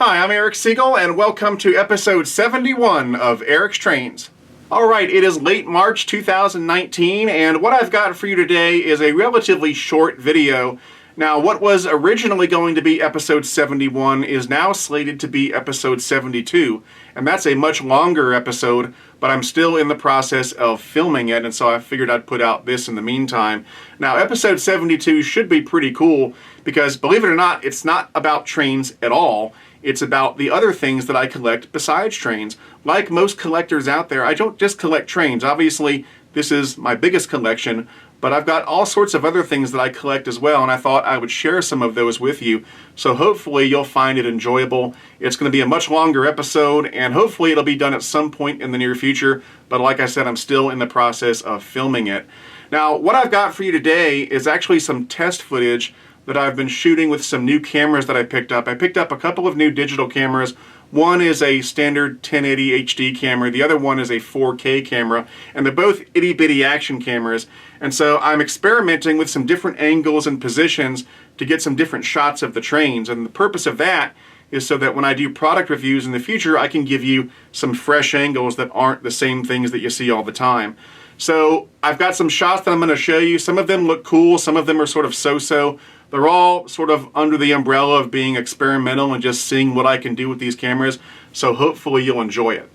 Hi, I'm Eric Siegel, and welcome to episode 71 of Eric's Trains. Alright, it is late March 2019, and what I've got for you today is a relatively short video. Now, what was originally going to be episode 71 is now slated to be episode 72, and that's a much longer episode, but I'm still in the process of filming it, and so I figured I'd put out this in the meantime. Now, episode 72 should be pretty cool, because believe it or not, it's not about trains at all. It's about the other things that I collect besides trains. Like most collectors out there, I don't just collect trains. Obviously, this is my biggest collection, but I've got all sorts of other things that I collect as well, and I thought I would share some of those with you. So hopefully you'll find it enjoyable. It's going to be a much longer episode, and hopefully it'll be done at some point in the near future, but like I said, I'm still in the process of filming it. Now, what I've got for you today is actually some test footage that I've been shooting with some new cameras that I picked up. I picked up a couple of new digital cameras. One is a standard 1080 HD camera, the other one is a 4K camera, and they're both itty-bitty action cameras. And so I'm experimenting with some different angles and positions to get some different shots of the trains, and the purpose of that is so that when I do product reviews in the future, I can give you some fresh angles that aren't the same things that you see all the time. So I've got some shots that I'm going to show you. Some of them look cool, some of them are sort of so-so. They're all sort of under the umbrella of being experimental and just seeing what I can do with these cameras, so hopefully you'll enjoy it.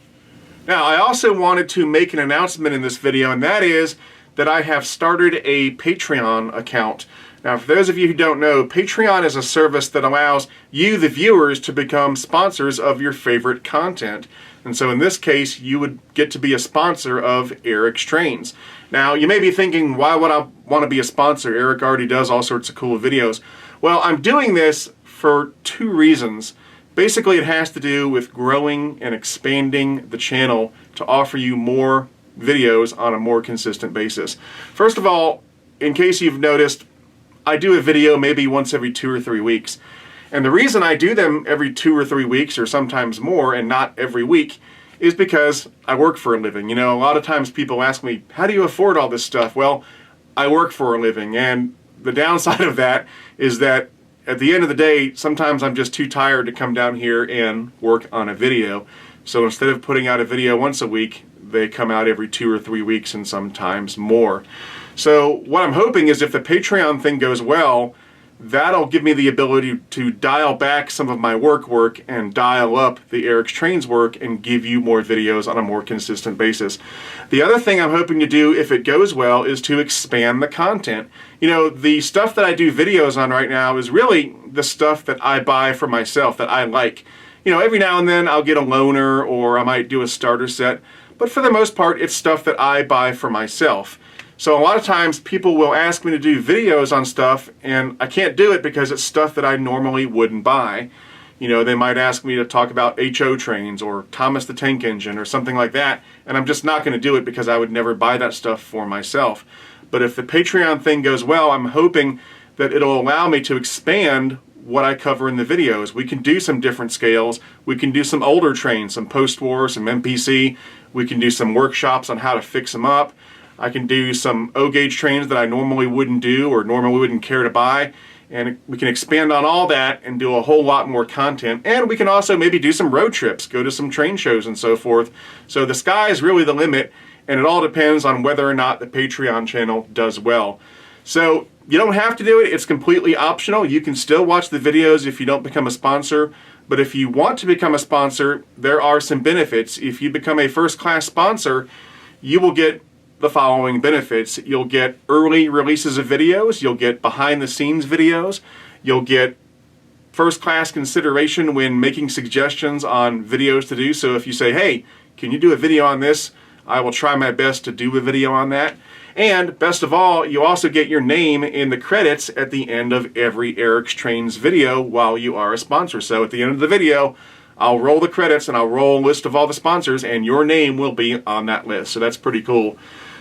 Now, I also wanted to make an announcement in this video, and that is that I have started a Patreon account. Now, for those of you who don't know, Patreon is a service that allows you, the viewers, to become sponsors of your favorite content. And so in this case, you would get to be a sponsor of Eric's Trains. Now, you may be thinking, why would I want to be a sponsor? Eric already does all sorts of cool videos. Well, I'm doing this for two reasons. Basically, it has to do with growing and expanding the channel to offer you more videos on a more consistent basis. First of all, in case you've noticed, I do a video maybe once every 2 or 3 weeks. And the reason I do them every 2 or 3 weeks, or sometimes more, and not every week, is because I work for a living. You know, a lot of times people ask me, how do you afford all this stuff? Well, I work for a living, and the downside of that is that at the end of the day, sometimes I'm just too tired to come down here and work on a video. So instead of putting out a video once a week, they come out every 2 or 3 weeks and sometimes more. So what I'm hoping is if the Patreon thing goes well, that'll give me the ability to dial back some of my work and dial up the Eric's Trains work and give you more videos on a more consistent basis. The other thing I'm hoping to do, if it goes well, is to expand the content. You know, the stuff that I do videos on right now is really the stuff that I buy for myself, that I like. You know, every now and then I'll get a loaner or I might do a starter set, but for the most part it's stuff that I buy for myself. So a lot of times people will ask me to do videos on stuff and I can't do it because it's stuff that I normally wouldn't buy. You know, they might ask me to talk about HO trains or Thomas the Tank Engine or something like that, and I'm just not going to do it because I would never buy that stuff for myself. But if the Patreon thing goes well, I'm hoping that it'll allow me to expand what I cover in the videos. We can do some different scales. We can do some older trains, some post-war, some MPC. We can do some workshops on how to fix them up. I can do some O-gauge trains that I normally wouldn't do or normally wouldn't care to buy, and we can expand on all that and do a whole lot more content. And we can also maybe do some road trips, go to some train shows and so forth. So the sky is really the limit, and it all depends on whether or not the Patreon channel does well. So you don't have to do it, it's completely optional. You can still watch the videos if you don't become a sponsor, but if you want to become a sponsor, there are some benefits. If you become a first-class sponsor, you will get the following benefits. You'll get early releases of videos, you'll get behind-the-scenes videos, you'll get first-class consideration when making suggestions on videos to do. So if you say, hey, can you do a video on this? I will try my best to do a video on that. And best of all, you also get your name in the credits at the end of every Eric's Trains video while you are a sponsor. So at the end of the video, I'll roll the credits and I'll roll a list of all the sponsors and your name will be on that list. So that's pretty cool.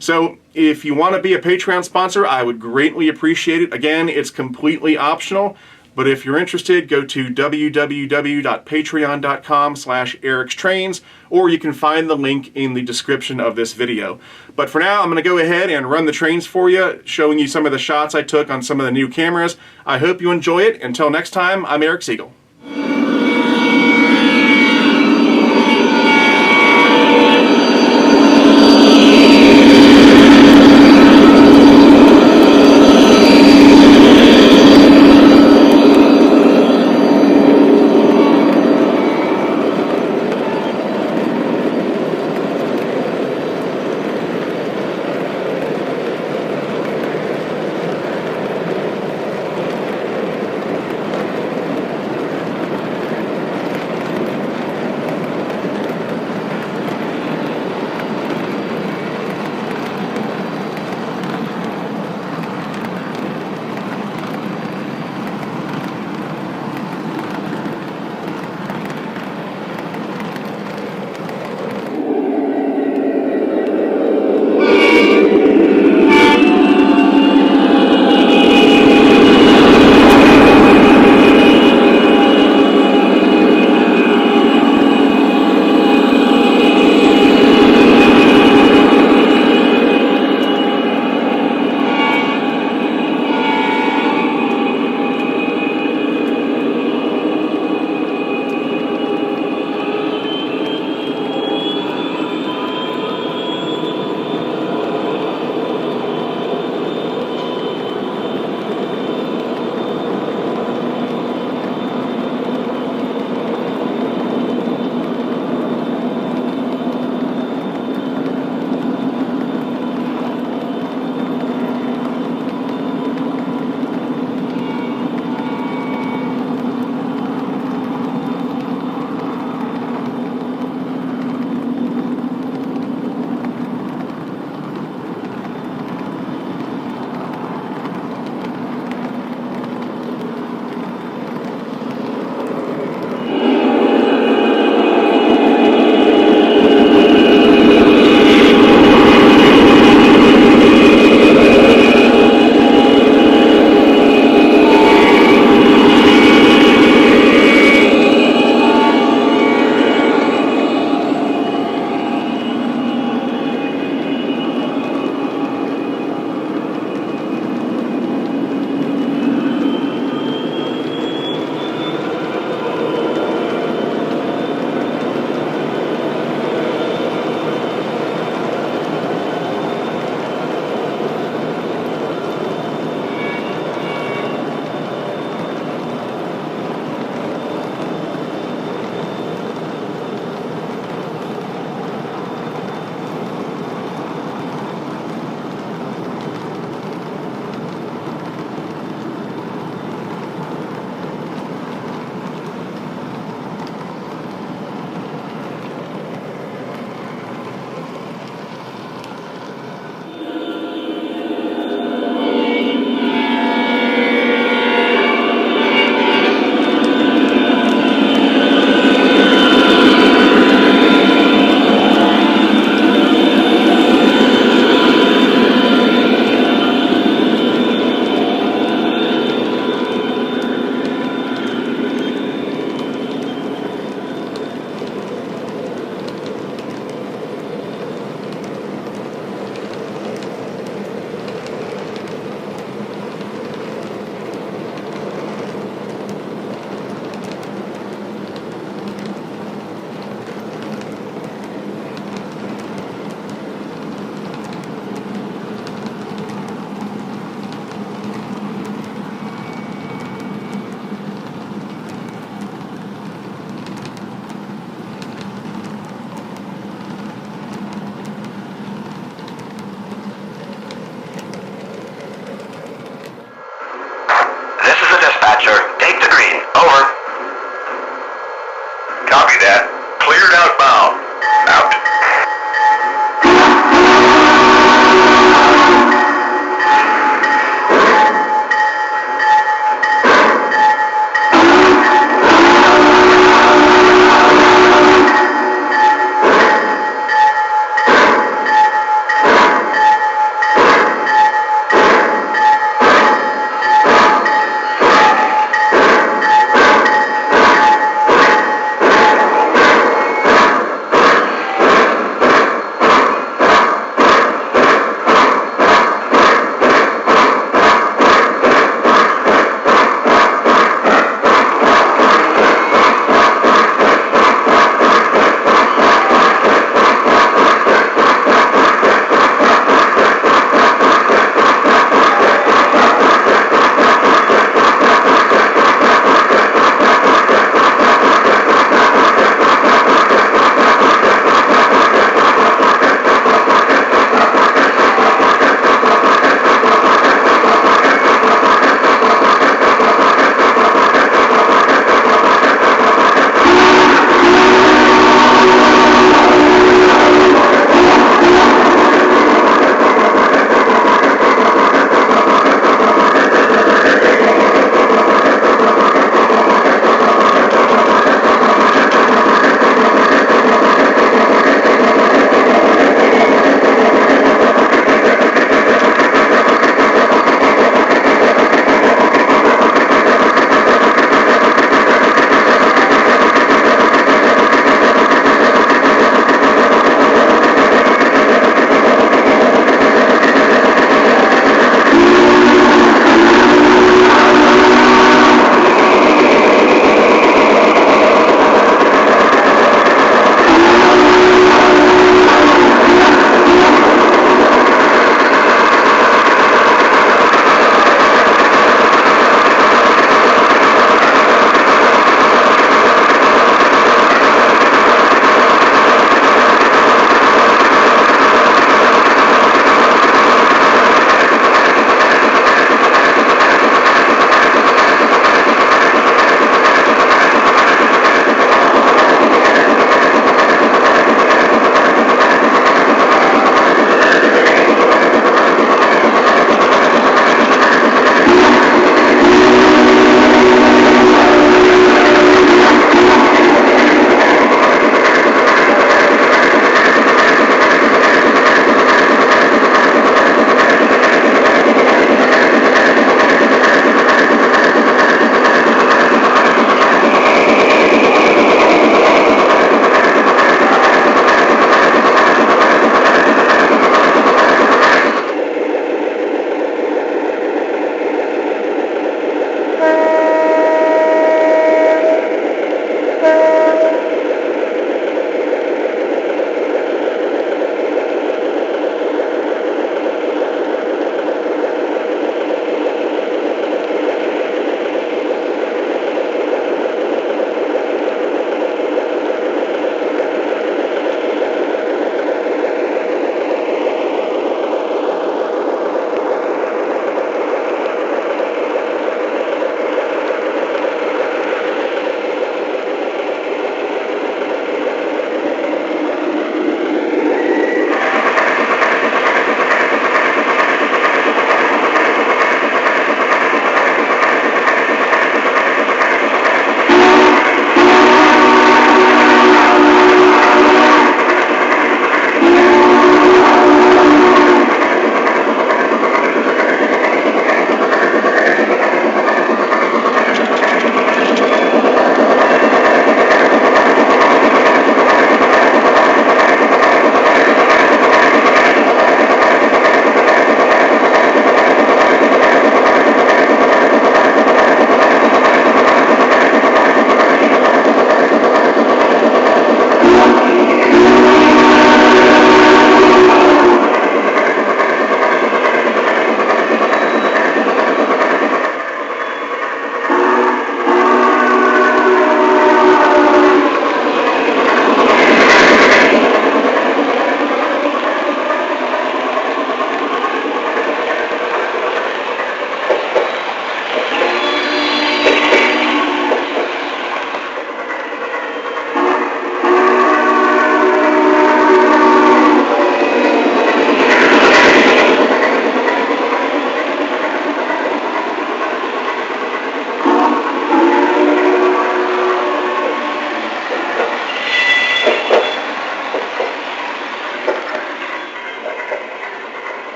So if you want to be a Patreon sponsor, I would greatly appreciate it. Again, it's completely optional, but if you're interested, go to www.patreon.com/ericstrains, or you can find the link in the description of this video. But for now, I'm going to go ahead and run the trains for you, showing you some of the shots I took on some of the new cameras. I hope you enjoy it. Until next time, I'm Eric Siegel.